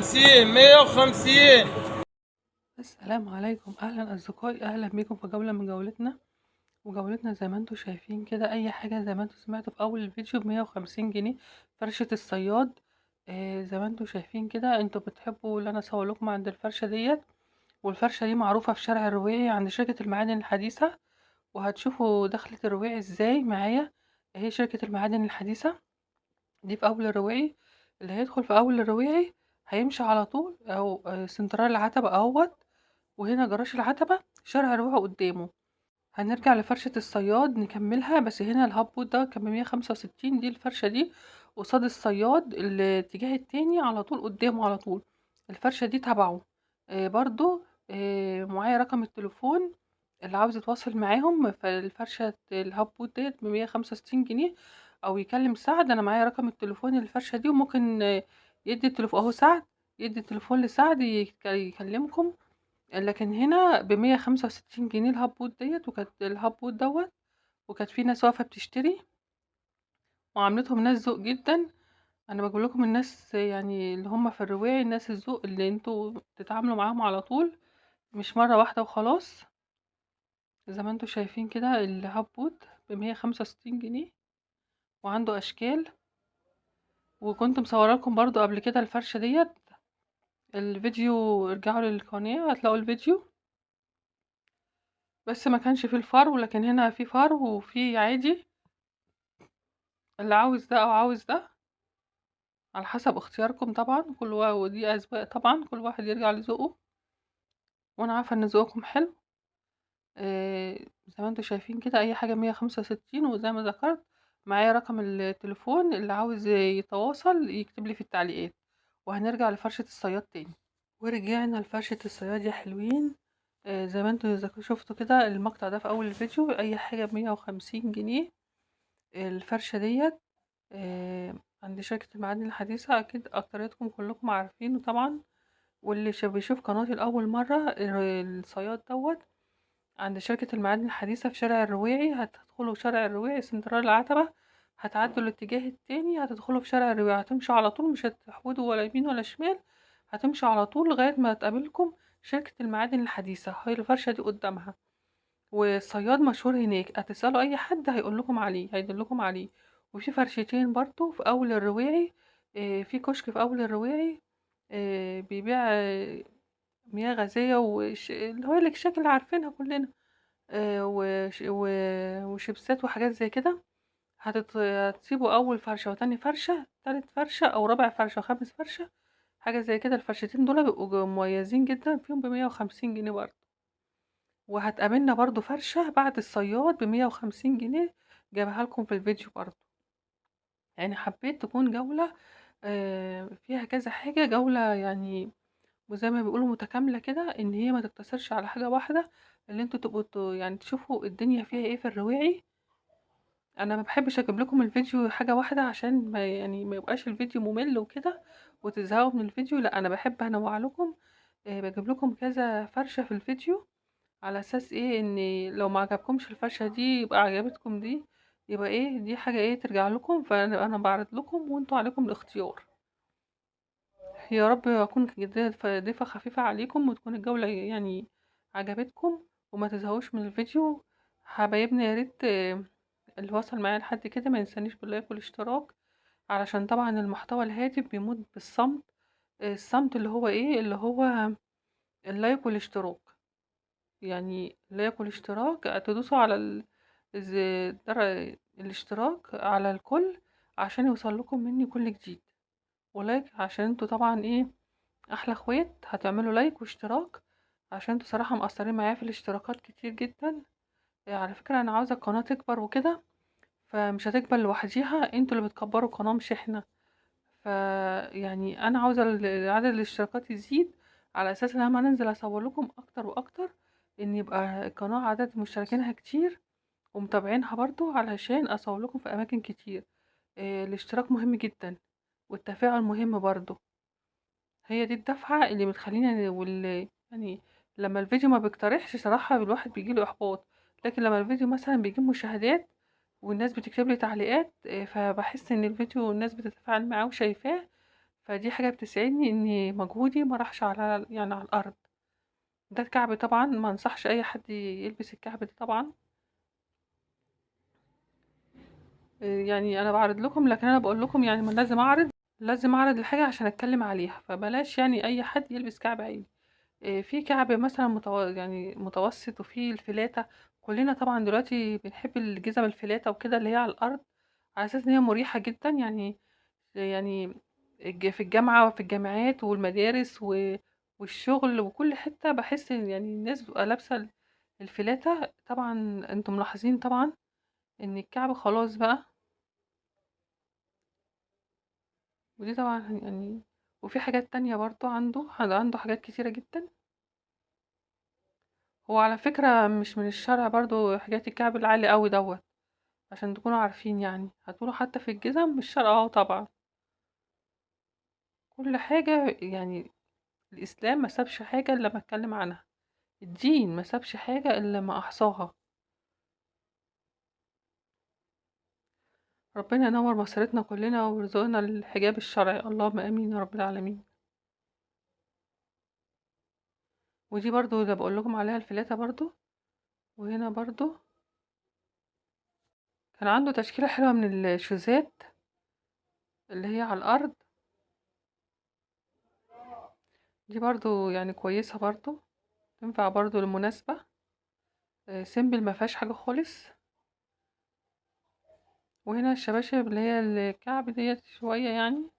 50 150. السلام عليكم، أهلا أصدقائي، أهلا بيكم في جولة من جولتنا زي ما انتوا شايفين كده. أي حاجة زي ما انتوا سمعتوا في أول الفيديو ب150 جنيه فرشة الصياد. زي ما انتوا شايفين كده، انتوا بتحبوا اللي أنا أصور لكم عند الفرشة ديت، والفرشة دي معروفة في شارع الرواعي عند شركة المعادن الحديثة. وهتشوفوا دخلت الرواعي ازاي معايا. هي شركة المعادن الحديثة دي في أول الرواعي. اللي هيدخل في أول الرواعي هيمشي على طول، أو سنترال العتبة أهوت، وهنا جراج العتبة، شارع الروعة قدامه. هنرجع لفرشة الصياد نكملها، بس هنا الهبوط ده كان ب165. دي الفرشة دي قصاد الصياد الاتجاه التاني على طول قدامه على طول. الفرشة دي تبعه. برضو معايا رقم التليفون اللي عاوز يتواصل معاهم. فالفرشة الهبوط ديت ب165 جنيه، أو يكلم سعد. أنا معايا رقم التليفون الفرشة دي، وممكن يدي التليفون أهو سعد، يدي التليفون لسعد يكلمكم. لكن هنا ب165 جنيه الهبوط ديت، وكانت الهبوط دوت، وكانت في ناس واقفة بتشتري، وعاملتهم ناس ذوق جدا. انا بقول لكم الناس يعني اللي هم في الرواية، الناس الذوق اللي انتوا تتعاملوا معاهم على طول، مش مرة واحدة وخلاص. زي ما انتوا شايفين كده الهبوط ب165 جنيه، وعنده اشكال. وكنت مصورة لكم برضو قبل كده الفرشة ديت الفيديو، ارجعوا للقناة هتلاقوا الفيديو. بس ما كانش فيه الفرو، لكن هنا فيه فرو وفيه عادي. اللي عاوز ده او عاوز ده على حسب اختياركم طبعا، ودي أذواق طبعا، كل واحد يرجع لذوقه. وانا عارفة ان ذوقكم حلو. زي ما انتوا شايفين كده، اي حاجة 165. وزي ما ذكرت معايا رقم التليفون، اللي عاوز يتواصل يكتب لي في التعليقات. وهنرجع لفرشة الصياد تاني. ورجعنا لفرشة الصياد يا حلوين. زي ما انتوا شفتوا كده المقطع ده في اول الفيديو، اي حاجة ب150 جنيه. الفرشة ديت عند شركة المعادن الحديثة، أكيد أكتريتكم كلكم عارفينه طبعا. واللي بيشوف قناتي لأول مرة، الصياد دوت عند شركة المعادن الحديثة في شارع الرواعي. هتدخلوا شارع الرواعي سنترال العتبة، هتعدوا الاتجاه التاني، هتدخلوا في شارع الرواعي، هتمشوا على طول، مش هتحودوا ولا يمين ولا شمال. هتمشوا على طول لغاية ما تقابلكم شركة المعادن الحديثة، هي الفرشة دي قدامها. والصياد مشهور هناك، هتسألوا أي حد هيقول لكم عليه، هيدلكم عليه. وفي فرشتين برضو في أول الرواعي. في كشك في أول الرواعي بيبيع مياه غازية، اللي هو الاكشاك اللي عارفينها كلنا. وشيبسات وحاجات زي كده. هتسيبوا أول فرشة وتاني فرشة، تالت فرشة أو رابع فرشة وخامس فرشة، حاجة زي كده. الفرشتين دول بيبقوا مميزين جدا، فيهم ب150 جنيه برضه. وهتقابلنا برضو فرشة بعد الصياد ب150 جنيه، جايبها لكم في الفيديو برضو. يعني حبيت تكون جولة فيها كذا حاجة، جولة يعني وزي ما بيقولوا متكاملة كده، ان هي ما تقتصرش على حاجة واحدة. اللي انتوا تبقوا يعني تشوفوا الدنيا فيها ايه في الرواعي. انا ما بحبش اجيب لكم الفيديو حاجة واحدة، عشان ما يبقاش الفيديو ممل وكده وتزهقوا من الفيديو. لا، انا بحب انوع لكم. بجيب لكم كذا فرشة في الفيديو، على اساس ايه، ان لو ما عجبكمش الفرشة دي يبقى عجبتكم دي، يبقى ايه دي حاجة ايه ترجع لكم. فانا بعرض لكم وانتوا عليكم الاختيار. يا رب اكون ضيفة خفيفة عليكم، وتكون الجولة يعني عجبتكم وما تزهقوش من الفيديو. حبايبنا يا ريت اللي وصل معايا لحد كده ما ينسانيش باللايك والاشتراك، علشان طبعا المحتوى الهادف بيموت بالصمت. الصمت اللي هو ايه، اللي هو اللايك والاشتراك. يعني لايك والاشتراك تدوسوا على الاشتراك على الكل، عشان يوصل لكم مني كل جديد. ولايك عشان انتوا طبعا ايه، احلى اخوات. هتعملوا لايك واشتراك عشان انتوا صراحة مقصرين معايا في الاشتراكات كتير جدا. على فكرة انا عاوزة القناة تكبر وكده، فمش هتكبر لوحديها، انتوا اللي بتكبروا القناة مش احنا. يعني انا عاوزة عدد الاشتراكات يزيد، على اساس ان انا انزل اصور لكم اكتر واكتر، ان يبقى القناة عدد مشتركينها كتير ومتابعينها برضو، علشان اصور لكم في اماكن كتير. الاشتراك مهم جدا، والتفاعل مهم برضو. هي دي الدفعة اللي بتخلينا يعني لما الفيديو ما بيقترحش صراحة الواحد بيجيله احباط. لكن لما الفيديو مثلا بيجيب مشاهدات والناس بتكتب لي تعليقات، فبحس ان الفيديو الناس بتتفاعل معاه وشايفاه، فدي حاجة بتسعدني إن مجهودي ما راحش على يعني على الأرض. ده الكعب طبعًا ما انصحش أي حد يلبس الكعب ده طبعًا. يعني أنا باعرض لكم، لكن أنا باقول لكم يعني ما لازم أعرض الحاجة عشان أتكلم عليها، فبلاش يعني أي حد يلبس كعب عالي. في كعب مثلًا يعني متوسط، وفي الفلاتة. كلنا طبعًا دلوقتي بنحب الجزم الفلاتة وكده اللي هي على الأرض، على أساس إن هي مريحة جدًا. يعني في الجامعة وفي الجامعات والمدارس والشغل وكل حتة باحس إن يعني الناس بتبقى لابسة الفلاتة. طبعًا أنتم ملاحظين طبعًا إن الكعب خلاص بقى. ودي طبعًا يعني وفي حاجات تانية برضه عنده حاجات كتيرة جدًا. هو على فكرة مش من الشرع برضه حكاية الكعب العالي أوي دوّة، عشان تكونوا عارفين يعني. هتقولوا حتى في الجزم مش شرع، طبعًا. كل حاجة يعني الإسلام ما سابش حاجة إلا أمّا اتكلم عنها، الدين ما سابش حاجة إلا أمّا أحصاها. ربنا ينوّر بصيرتنا كلنا ويرزقنا الحجاب الشرعي، اللهم آمين يا رب العالمين. ودي برضه اللي باقول لكم عليها الفلاتة برضه. وهنا برضه كان عنده تشكيلة حلوة من الشوزات اللي هي على الأرض. دي برضه يعني كويسة برضه، تنفع برضه للمناسبة. simple ما فيهاش حاجة خالص. وهنا الشباشب اللي هي الكعب ديّة شوية يعني.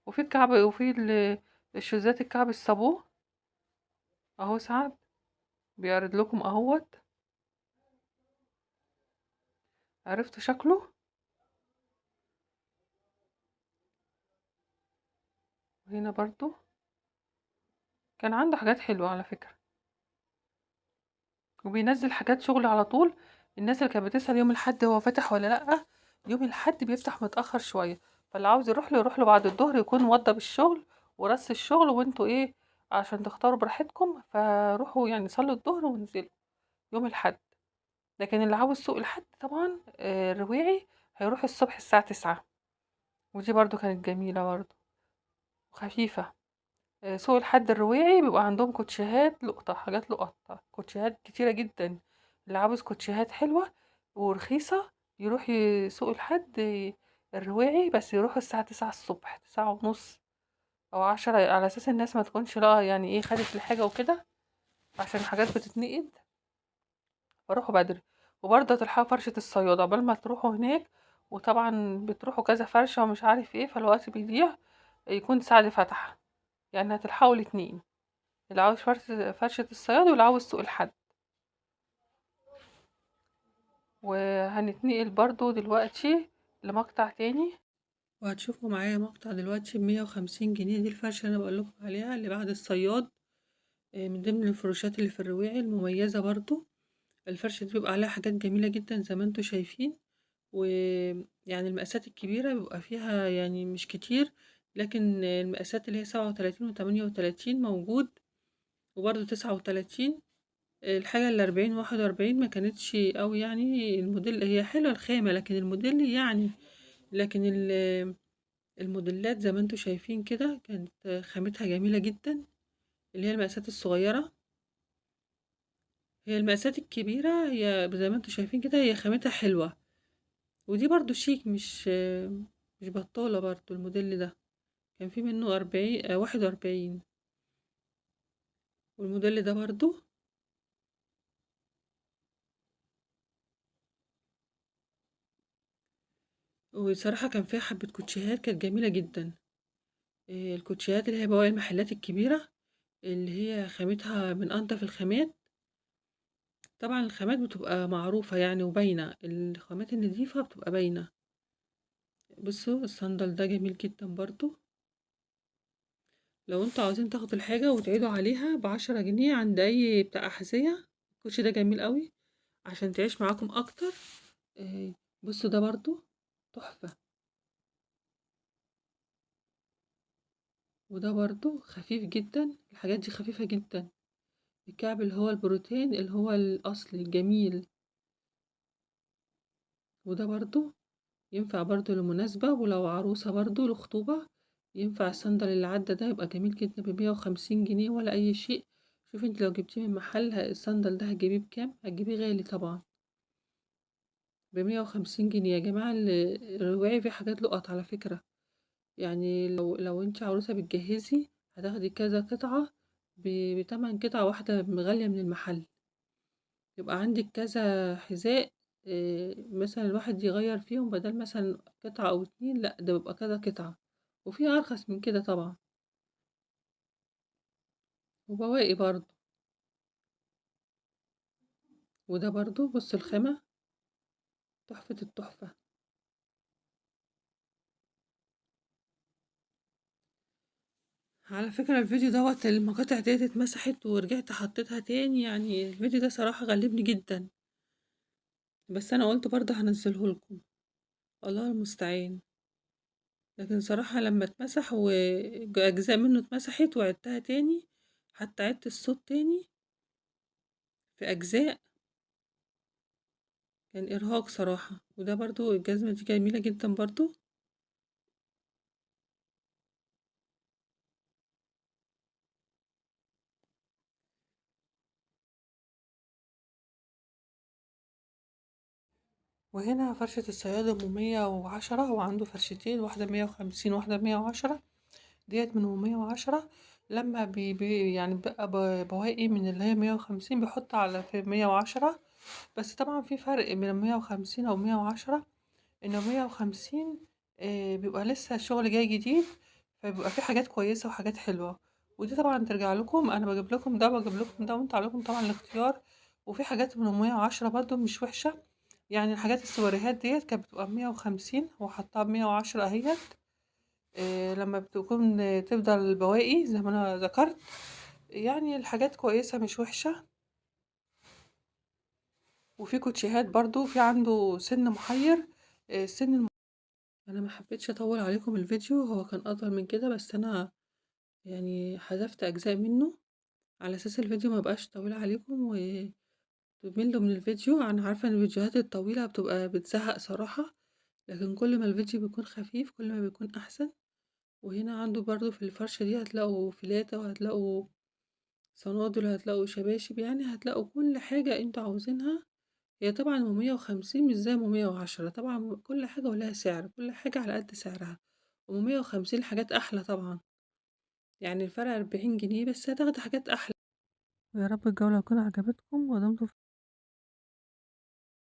وفي الكعب وفي الشوزات الكعب الصابون أهو سعد بيعرض لكم أهوّة. عرفتوا شكله؟ وهنا برضه كان عنده حاجات حلوة على فكرة، وبينزّل حاجات شغل على طول. الناس اللي كانت بتسأل يوم الأحد هو فاتح والّا لأ، يوم الأحد بيفتح متأخر شوية، فاللي عاوز يروح له بعد الضهر يكون وضّب الشغل ورَص الشغل، وأنتم إيه عشان تختاروا براحتكم، فروحوا يعني صلّوا الضهر وانزلوا يوم الأحد. لكن اللي عاوز سوق الأحد طبعًا الرواعي هيروح الصبح الساعة 09:00. ودي برضه كانت جميلة برضه وخفيفة. سوق الحد الرواعي بيبقى عندهم كوتشيهات لقطة، حاجات لقط، كوتشيهات كتيرة جدًا. اللي عاوز كوتشيهات حلوة ورخيصة يروح سوق الحد الرواعي، بس يروح الساعة 09:00 ص، 09:30 أو 10، على أساس الناس ما تكونش يعني إيه خدت الحاجة وكده، عشان الحاجات بتتنقل، فروحوا بدري. وبرضه هتلحقوا فرشة الصياد عقبال ما تروحوا هناك. وطبعًا بتروحوا كذا فرشة ومش عارف إيه، فالوقت بيضيع، يكون الساعة دي فتح، يعني هتلحقوا الاتنين. اللي عاوز فرشة الصياد واللي عاوز سوق الحد. وهنتنقل برضو دلوقتي لمقطع تاني، وهتشوفوا معايا مقطع دلوقتي ب150 جنيه. دي الفرشة اللي أنا بقولكم عليها اللي بعد الصياد، من ضمن الفروشات اللي في الرواعي المميزة برضو. الفرشة دي بيبقى عليها حاجات جميلة جدا زي ما انتوا شايفين. ويعني المقاسات الكبيرة بيبقى فيها يعني مش كتير، لكن المقاسات اللي هي 37 و38 موجود، وبرضو 39. الحاجة ال40 و41 ما كانتش أوي يعني. الموديل هي حلوة الخامة، لكن الموديل يعني، لكن الموديلات زي ما انتوا شايفين كده كانت خامتها جميلة جدا. اللي هي المقاسات الصغيرة. هي المقاسات الكبيرة هي زي ما انتوا شايفين كده هي خامتها حلوة. ودي برضو شيك، مش بطالة برضو. الموديل ده كان في منه 40 41. والموديل ده برضو. وصراحة كان فيها حبة كوتشيهات كانت جميلة جدا. الكوتشيهات اللي هي بواقي المحلات الكبيرة، اللي هي خامتها من أنضف الخامات. طبعا الخامات بتبقى معروفة يعني وباينة، الخامات النضيفة بتبقى باينة. بصوا الصندل ده جميل جدا برضو. لو انتوا عاوزين تاخدوا الحاجة وتعيدوا عليها ب10 جنيه عند أي بتاع أحذية، الكوتشي ده جميل قوي عشان تعيش معاكم أكتر. بصوا ده برضو تحفة. وده برضو خفيف جدا، الحاجات دي خفيفة جدا. الكعب اللي هو البروتين اللي هو الأصلي الجميل. وده برضو ينفع برضو لمناسبة، ولو عروسة برضو لخطوبة ينفع الصندل اللي عدى ده يبقى جميل جدا ب150 جنيه ولا أي شيء. شوفي انت لو جبتيه من محل الصندل ده هتجيبيه بكام؟ هتجيبيه غالي طبعا، ب150 جنيه يا جماعة. الرواية فيه حاجات لقط على فكرة، يعني لو انت عروسة بتجهزي هتاخدي كذا قطعة بتمن قطعة واحدة غالية من المحل. يبقى عندك كذا حذاء، مثلا الواحد يغير فيهم بدل مثلا قطعة أو اتنين، لأ ده بيبقى كذا قطعة، وفي أرخص من كده طبعا، وبواقي برضه. وده برضه بص الخامة تحفة التحفة. على فكرة الفيديو دوت المقاطع ديت اتمسحت ورجعت حطيتها تاني، يعني الفيديو ده صراحة غلبني جدا، بس أنا قلت برضه هنزلهولكم، الله المستعان. لكن صراحة لما اتمسح وأجزاء منه اتمسحت وعدتها تاني، حتى عدت الصوت تاني في أجزاء، كان إرهاق صراحة. وده برضو الجزمة دي جميلة جدا برضو. وهنا فرشة الصياد أم 110، وعنده فرشتين، واحدة 150 واحدة 110، ديت من 110. لما يعني بقى بواقي من اللي هي 150 بيحط على في 110. بس طبعا في فرق من 150 أو 110، إنه 150 بيبقى لسه الشغل جاي جديد، فبيبقى في حاجات كويسة وحاجات حلوة. ودي طبعا ترجع لكم، أنا بجيب لكم ده وبجيب لكم ده، وانتوا عليكم طبعا الاختيار. وفي حاجات من 110 برضو مش وحشة، يعني الحاجات السواريهات ديت كانت بتبقى 150 وحطها ب110 اهيت. لما بتكون تفضل البواقي زي ما أنا ذكرت، يعني الحاجات كويسة مش وحشة. وفي كوتشيهات برضو، في عنده سن محير، سن. انا ما حبيتش اطول عليكم الفيديو، هو كان اطول من كده، بس انا يعني حذفت اجزاء منه على اساس الفيديو ما بقاش طويل عليكم وتملوا من الفيديو. انا عارفه ان الفيديوهات الطويله بتبقى بتزهق صراحه، لكن كل ما الفيديو بيكون خفيف كل ما بيكون احسن. وهنا عنده برضو في الفرشه دي هتلاقوا فلاتة، وهتلاقوا صنادل، وهتلاقوا شباشب، يعني هتلاقوا كل حاجه انتوا عاوزينها. هي طبعا 150 مش زي 110، طبعا كل حاجه ولها سعر، كل حاجه على قد سعرها. و150 حاجات أحلى طبعا، يعني الفرق 40 جنيه بس هتاخدي حاجات أحلى. ويا رب الجولة تكون عجبتكم ودمتم